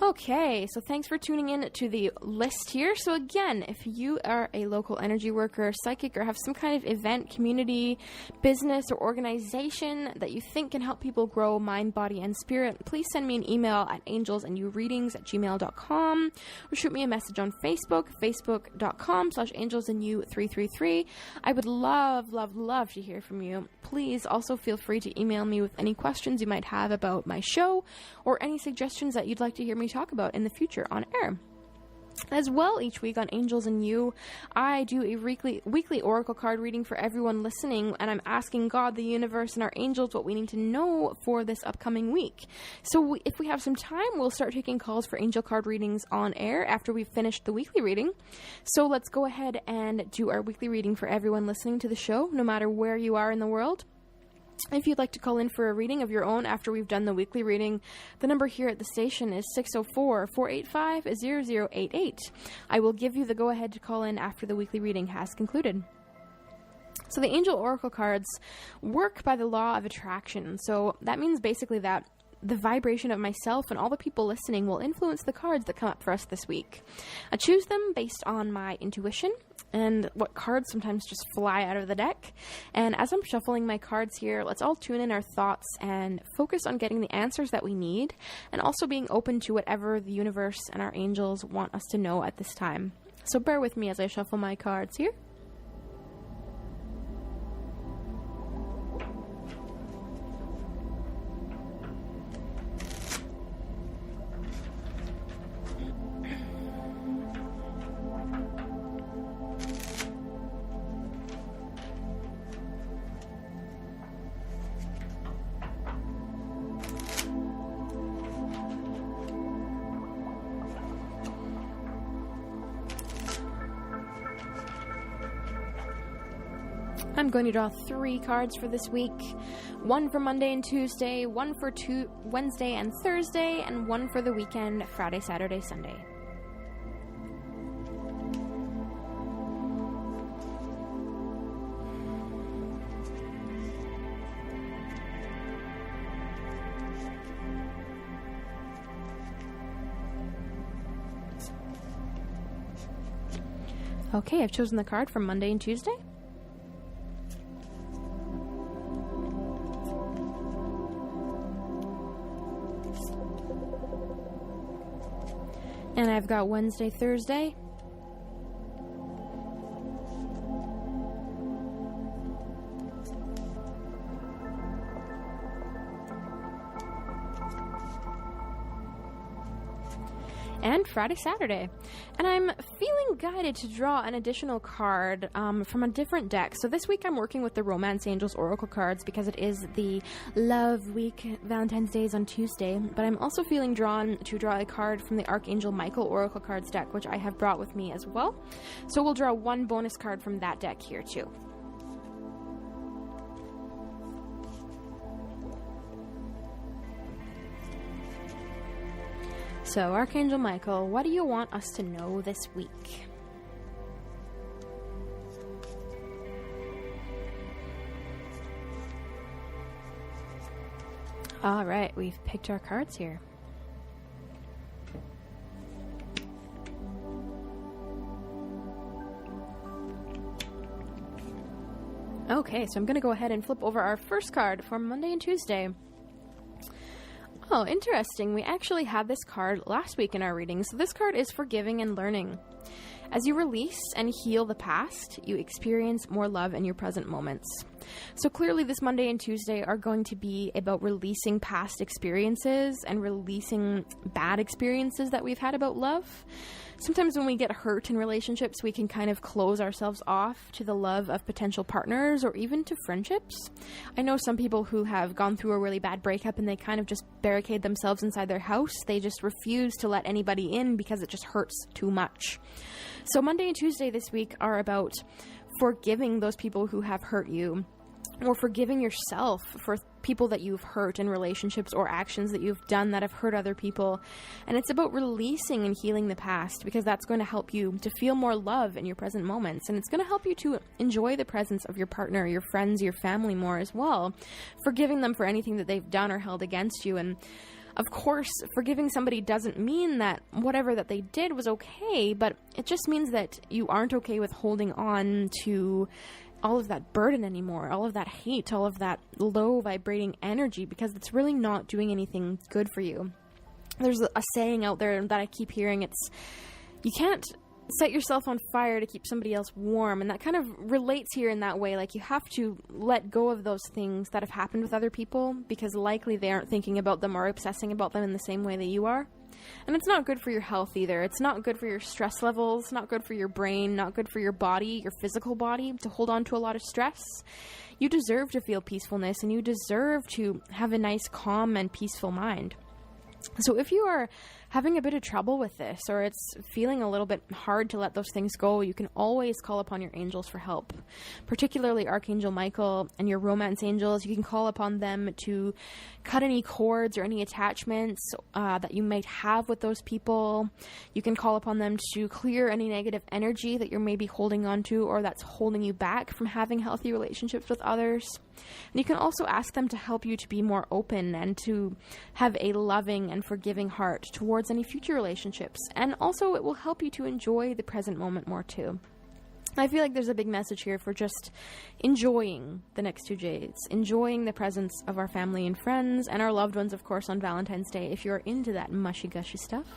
Okay, so thanks for tuning in to the list here. So again, if you are a local energy worker, psychic, or have some kind of event, community, business, or organization that you think can help people grow mind, body, and spirit, please send me an email at angelsandyourreadings@gmail.com or shoot me a message on Facebook, facebook.com/angelsandyu333. I would love, love, love to hear from you. Please also feel free to email me with any questions you might have about my show or any suggestions that you'd like to hear me talk about in the future on air. As well, each week on Angels and You, I do a weekly oracle card reading for everyone listening, and I'm asking God, the universe, and our angels what we need to know for this upcoming week. So if we have some time, we'll start taking calls for angel card readings on air after we've finished the weekly reading. So let's go ahead and do our weekly reading for everyone listening to the show, no matter where you are in the world. If you'd like to call in for a reading of your own after we've done the weekly reading, the number here at the station is 604-485-0088. I will give you the go-ahead to call in after the weekly reading has concluded. So the angel oracle cards work by the law of attraction. So that means basically that the vibration of myself and all the people listening will influence the cards that come up for us this week. I choose them based on my intuition and what cards sometimes just fly out of the deck. And as I'm shuffling my cards here, let's all tune in our thoughts and focus on getting the answers that we need, and also being open to whatever the universe and our angels want us to know at this time. So bear with me as I shuffle my cards here. I'm going to draw 3 cards for this week. 1 for Monday and Tuesday, 1 for Wednesday and Thursday, and 1 for the weekend, Friday, Saturday, Sunday. Okay, I've chosen the card for Monday and Tuesday. And I've got Wednesday, Thursday. And Friday, Saturday. And I'm feeling guided to draw an additional card from a different deck. So this week I'm working with the Romance Angels Oracle cards because it is the Love Week. Valentine's Day is on Tuesday. But I'm also feeling drawn to draw a card from the Archangel Michael Oracle cards deck, which I have brought with me as well. So we'll draw 1 bonus card from that deck here too. So, Archangel Michael, what do you want us to know this week? All right, we've picked our cards here. Okay, so I'm going to go ahead and flip over our first card for Monday and Tuesday. Oh, interesting. We actually had this card last week in our reading. So this card is forgiving and learning. As you release and heal the past, you experience more love in your present moments. So clearly this Monday and Tuesday are going to be about releasing past experiences and releasing bad experiences that we've had about love. Sometimes when we get hurt in relationships, we can kind of close ourselves off to the love of potential partners or even to friendships. I know some people who have gone through a really bad breakup and they kind of just barricade themselves inside their house. They just refuse to let anybody in because it just hurts too much. So Monday and Tuesday this week are about forgiving those people who have hurt you, or forgiving yourself for people that you've hurt in relationships or actions that you've done that have hurt other people. And it's about releasing and healing the past, because that's going to help you to feel more love in your present moments. And it's going to help you to enjoy the presence of your partner, your friends, your family more as well, forgiving them for anything that they've done or held against you. And of course, forgiving somebody doesn't mean that whatever that they did was okay, but it just means that you aren't okay with holding on to all of that burden anymore, all of that hate, all of that low vibrating energy, because it's really not doing anything good for you. There's a saying out there that I keep hearing. It's, you can't set yourself on fire to keep somebody else warm. And that kind of relates here in that way. Like, you have to let go of those things that have happened with other people, because likely they aren't thinking about them or obsessing about them in the same way that you are. And it's not good for your health either. It's not good for your stress levels, not good for your brain, not good for your body, your physical body, to hold on to a lot of stress. You deserve to feel peacefulness, and you deserve to have a nice, calm, and peaceful mind. So if you are having a bit of trouble with this, or it's feeling a little bit hard to let those things go, you can always call upon your angels for help, particularly Archangel Michael and your romance angels. You can call upon them to cut any cords or any attachments that you might have with those people. You can call upon them to clear any negative energy that you're maybe holding on to, or that's holding you back from having healthy relationships with others. And you can also ask them to help you to be more open and to have a loving and forgiving heart towards any future relationships. And also it will help you to enjoy the present moment more too. I feel like there's a big message here for just enjoying the next 2 days, enjoying the presence of our family and friends and our loved ones, of course, on Valentine's Day, if you're into that mushy-gushy stuff.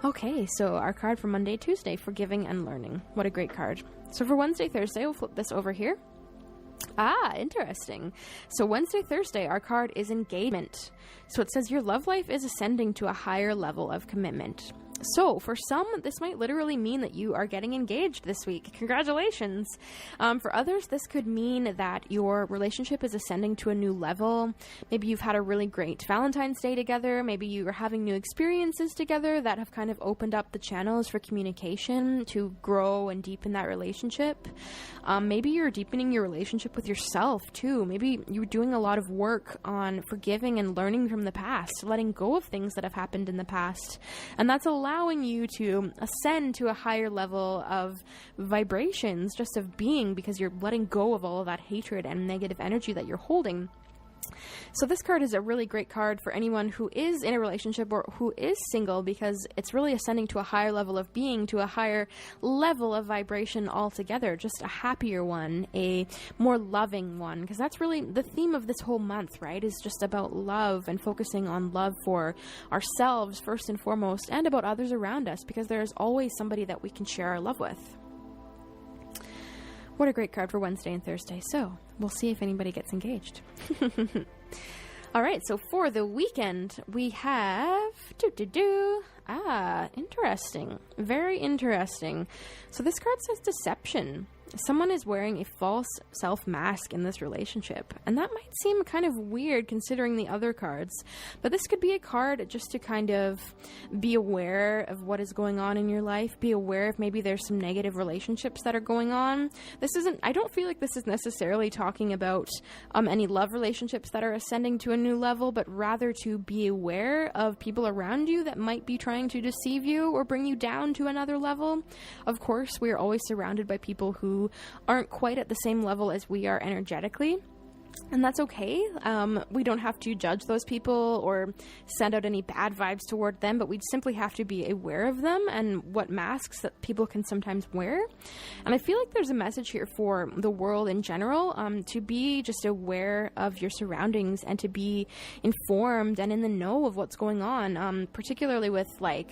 Okay, so our card for Monday, Tuesday, forgiving and learning. What a great card. So for Wednesday, Thursday, we'll flip this over here. Ah, interesting. So Wednesday, Thursday, our card is engagement. So it says your love life is ascending to a higher level of commitment. So for some, this might literally mean that you are getting engaged this week. Congratulations. For others, this could mean that your relationship is ascending to a new level. Maybe you've had a really great Valentine's Day together. Maybe you are having new experiences together that have kind of opened up the channels for communication to grow and deepen that relationship. Maybe you're deepening your relationship with yourself too. Maybe you're doing a lot of work on forgiving and learning from the past, letting go of things that have happened in the past. And that's allowing you to ascend to a higher level of vibrations, just of being, because you're letting go of all of that hatred and negative energy that you're holding. So this card is a really great card for anyone who is in a relationship or who is single, because it's really ascending to a higher level of being, to a higher level of vibration altogether, just a happier one, a more loving one, because that's really the theme of this whole month, right, is just about love and focusing on love for ourselves first and foremost, and about others around us, because there's always somebody that we can share our love with. What a great card for Wednesday and Thursday. So we'll see if anybody gets engaged. All right, so for the weekend, we have... interesting. Very interesting. So this card says deception. Someone is wearing a false self-mask in this relationship, and that might seem kind of weird considering the other cards, but this could be a card just to kind of be aware of what is going on in your life, be aware if maybe there's some negative relationships that are going on. I don't feel like this is necessarily talking about any love relationships that are ascending to a new level, but rather to be aware of people around you that might be trying to deceive you or bring you down to another level. Of course, we are always surrounded by people who aren't quite at the same level as we are energetically, and that's okay. We don't have to judge those people or send out any bad vibes toward them, but we simply have to be aware of them and what masks that people can sometimes wear. And I feel like there's a message here for the world in general, to be just aware of your surroundings and to be informed and in the know of what's going on, particularly with, like,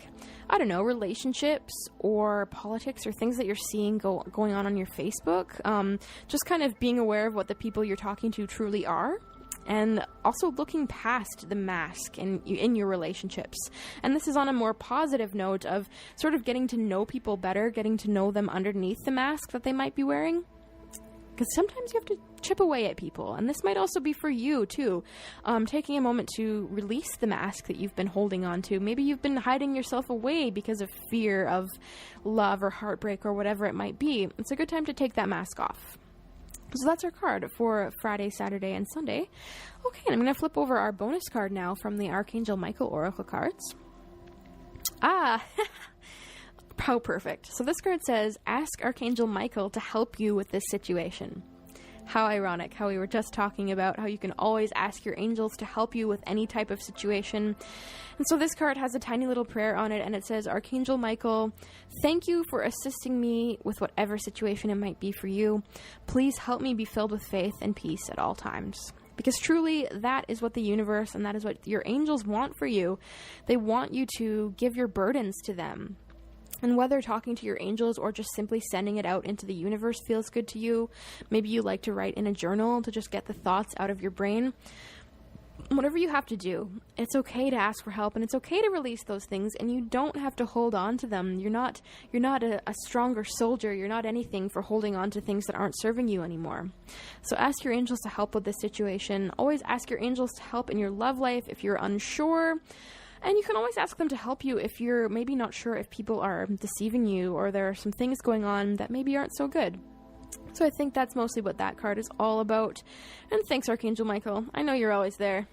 I don't know, relationships or politics or things that you're seeing going on your Facebook. Just kind of being aware of what the people you're talking to truly are, and also looking past the mask in your relationships. And this is on a more positive note of sort of getting to know people better, getting to know them underneath the mask that they might be wearing. Because sometimes you have to chip away at people, and this might also be for you too, taking a moment to release the mask that you've been holding on to. Maybe you've been hiding yourself away because of fear of love or heartbreak or whatever it might be. It's a good time to take that mask off. So that's our card for Friday, Saturday, and Sunday. Okay, and I'm going to flip over our bonus card now from the Archangel Michael Oracle cards. How perfect. So this card says, ask Archangel Michael to help you with this situation. How ironic how we were just talking about how you can always ask your angels to help you with any type of situation. And so this card has a tiny little prayer on it, and it says, Archangel Michael, thank you for assisting me with whatever situation it might be for you. Please help me be filled with faith and peace at all times. Because truly, that is what the universe and that is what your angels want for you. They want you to give your burdens to them. And whether talking to your angels or just simply sending it out into the universe feels good to you, maybe you like to write in a journal to just get the thoughts out of your brain. Whatever you have to do, it's okay to ask for help, and it's okay to release those things, and you don't have to hold on to them. You're not a stronger soldier. You're not anything for holding on to things that aren't serving you anymore. So ask your angels to help with this situation. Always ask your angels to help in your love life if you're unsure. And you can always ask them to help you if you're maybe not sure if people are deceiving you or there are some things going on that maybe aren't so good. So I think that's mostly what that card is all about. And thanks, Archangel Michael. I know you're always there.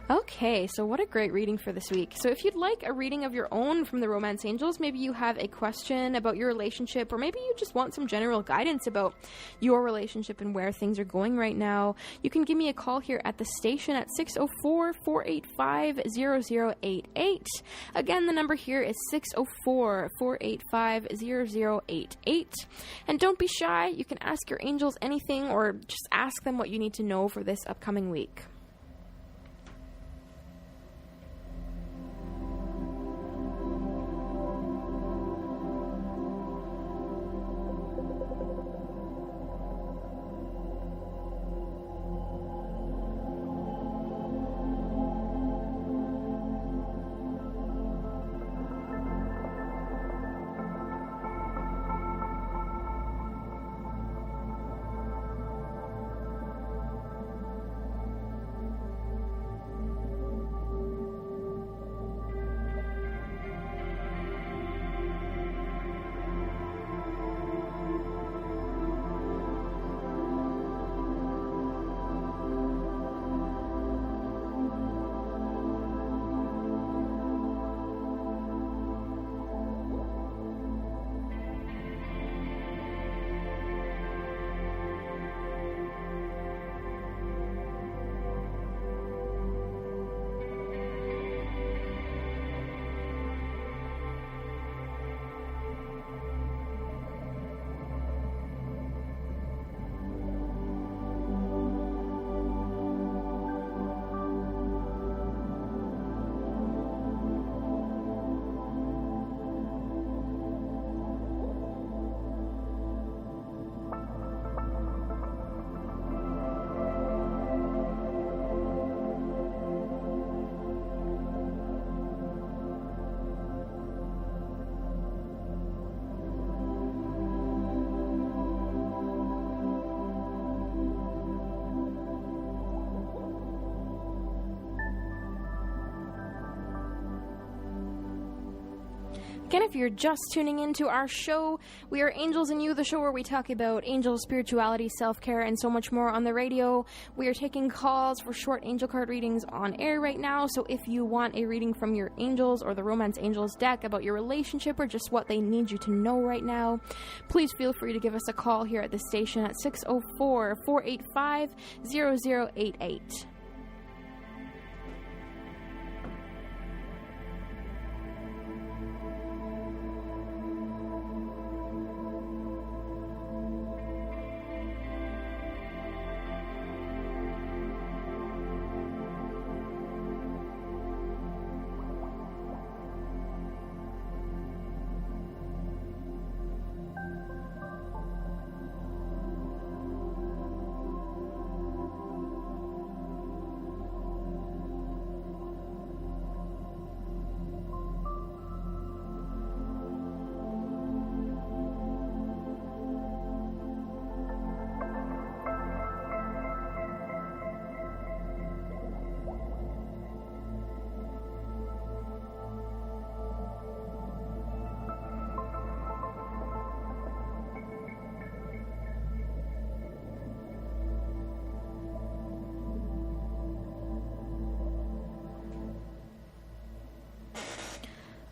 Okay, so what a great reading for this week. So if you'd like a reading of your own from the Romance Angels, maybe you have a question about your relationship, or maybe you just want some general guidance about your relationship and where things are going right now, you can give me a call here at the station at 604-485-0088. Again, the number here is 604-485-0088. And don't be shy. You can ask your angels anything, or just ask them what you need to know for this upcoming week. Again, if you're just tuning into our show, we are Angels and You, the show where we talk about angels, spirituality, self-care, and so much more on the radio. We are taking calls for short angel card readings on air right now, so if you want a reading from your angels or the Romance Angels deck about your relationship or just what they need you to know right now, please feel free to give us a call here at the station at 604-485-0088.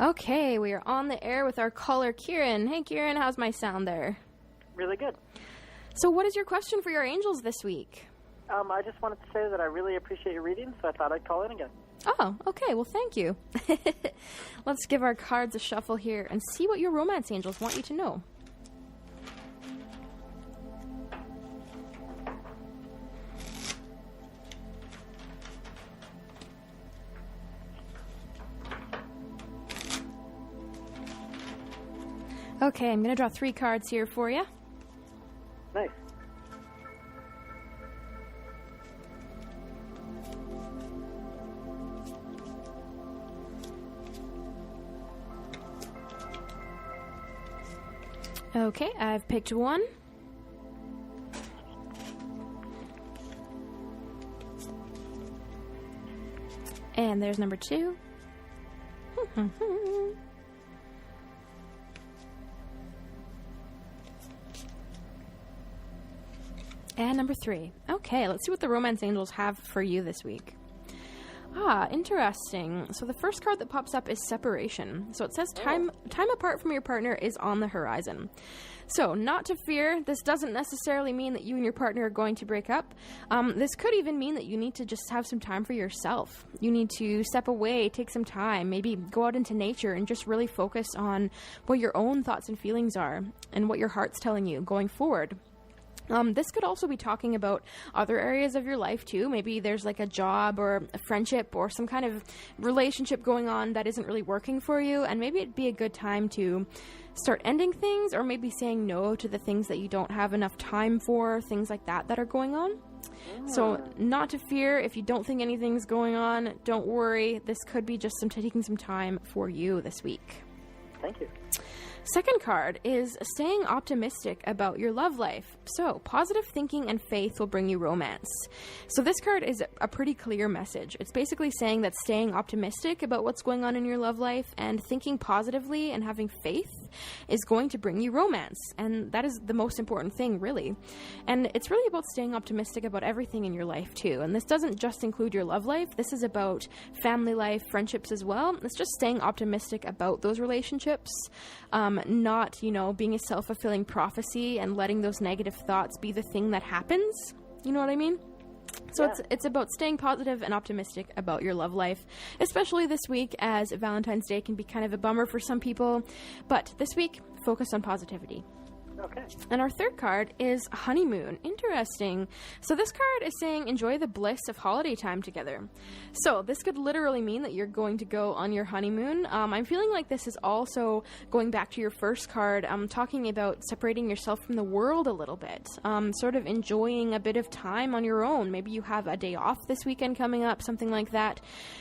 Okay, we are on the air with our caller, Kieran. Hey, Kieran, how's my sound there? Really good. So what is your question for your angels this week? I just wanted to say that I really appreciate your reading, so I thought I'd call in again. Oh, okay. Well, thank you. Let's give our cards a shuffle here and see what your romance angels want you to know. Okay, I'm going to draw 3 cards here for you. Nice. Okay, I've picked 1. And there's number 2. And number 3. Okay, let's see what the romance angels have for you this week. Ah, interesting. So the first card that pops up is separation. So it says time apart from your partner is on the horizon. So not to fear, this doesn't necessarily mean that you and your partner are going to break up. This could even mean that you need to just have some time for yourself. You need to step away, take some time, maybe go out into nature and just really focus on what your own thoughts and feelings are and what your heart's telling you going forward. This could also be talking about other areas of your life too. Maybe there's like a job or a friendship or some kind of relationship going on that isn't really working for you, and maybe it'd be a good time to start ending things or maybe saying no to the things that you don't have enough time for, things like that are going on. So not to fear, if you don't think anything's going on, don't worry. This could be just taking some time for you this week. Thank you. Second card is staying optimistic about your love life. So, positive thinking and faith will bring you romance. So this card is a pretty clear message. It's basically saying that staying optimistic about what's going on in your love life and thinking positively and having faith is going to bring you romance. And that is the most important thing, really. And it's really about staying optimistic about everything in your life, too. And this doesn't just include your love life. This is about family life, friendships as well. It's just staying optimistic about those relationships. Not, being a self-fulfilling prophecy and letting those negative thoughts be the thing that happens. You know what I mean? So Yeah. it's about staying positive and optimistic about your love life, especially this week, as Valentine's Day can be kind of a bummer for some people. But this week, focus on positivity. Okay. And our third card is honeymoon. Interesting. So this card is saying enjoy the bliss of holiday time together. So this could literally mean that you're going to go on your honeymoon. I'm feeling like this is also going back to your first card, talking about separating yourself from the world a little bit, sort of enjoying a bit of time on your own. Maybe you have a day off this weekend coming up, something like that.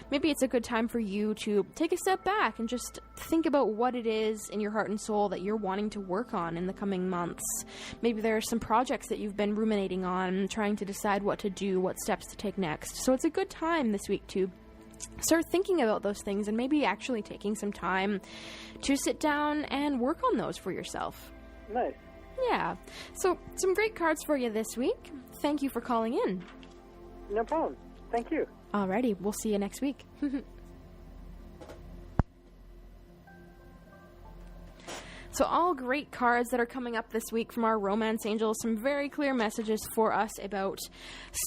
Maybe it's a good time for you to take a step back and just think about what it is in your heart and soul that you're wanting to work on in the coming months. Maybe there are some projects that you've been ruminating on, trying to decide what to do, what steps to take next. So it's a good time this week to start thinking about those things and maybe actually taking some time to sit down and work on those for yourself. Nice. Yeah. So, some great cards for you this week. Thank you for calling in. No problem. Thank you. Alrighty, we'll see you next week. So all great cards that are coming up this week from our romance angels. Some very clear messages for us about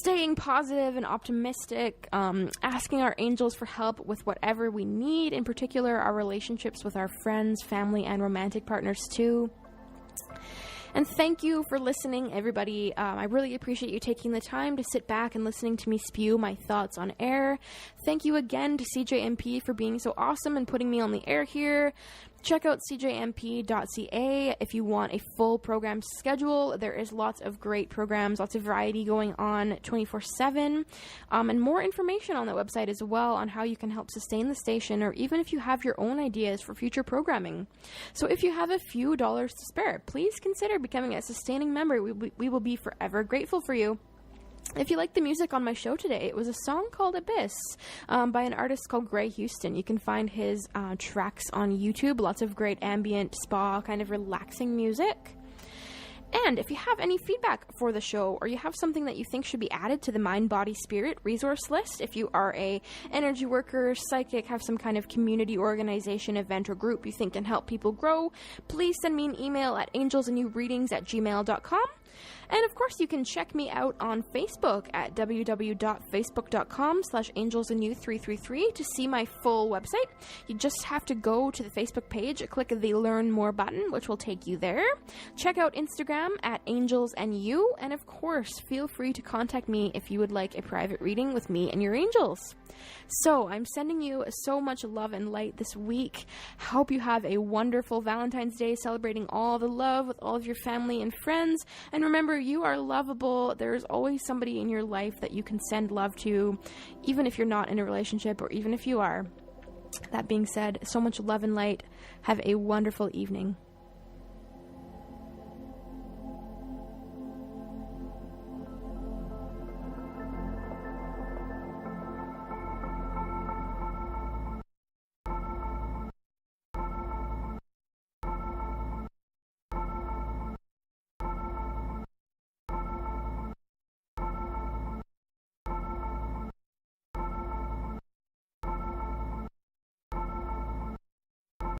staying positive and optimistic, asking our angels for help with whatever we need, in particular our relationships with our friends, family, and romantic partners too. And thank you for listening, everybody. I really appreciate you taking the time to sit back and listening to me spew my thoughts on air. Thank you again to CJMP for being so awesome and putting me on the air here. Check out cjmp.ca if you want a full program schedule. There is lots of great programs, lots of variety going on 24/7, and more information on that website as well on how you can help sustain the station, or even if you have your own ideas for future programming. So if you have a few dollars to spare, please consider becoming a sustaining member. We will be forever grateful for you. If you like the music on my show today, it was a song called Abyss by an artist called Gray Houston. You can find his tracks on YouTube. Lots of great ambient, spa, kind of relaxing music. And if you have any feedback for the show, or you have something that you think should be added to the Mind, Body, Spirit resource list, if you are a energy worker, psychic, have some kind of community organization, event, or group you think can help people grow, please send me an email at angelsandnewreadings@gmail.com. And of course, you can check me out on Facebook at www.facebook.com/angelsandnew333 to see my full website. You just have to go to the Facebook page, click the Learn More button, which will take you there. Check out Instagram at angelsandnew, and of course, feel free to contact me if you would like a private reading with me and your angels. So, I'm sending you so much love and light this week. Hope you have a wonderful Valentine's Day, celebrating all the love with all of your family and friends. And remember, you are lovable. There's always somebody in your life that you can send love to, even if you're not in a relationship, or even if you are. That being said, so much love and light. Have a wonderful evening.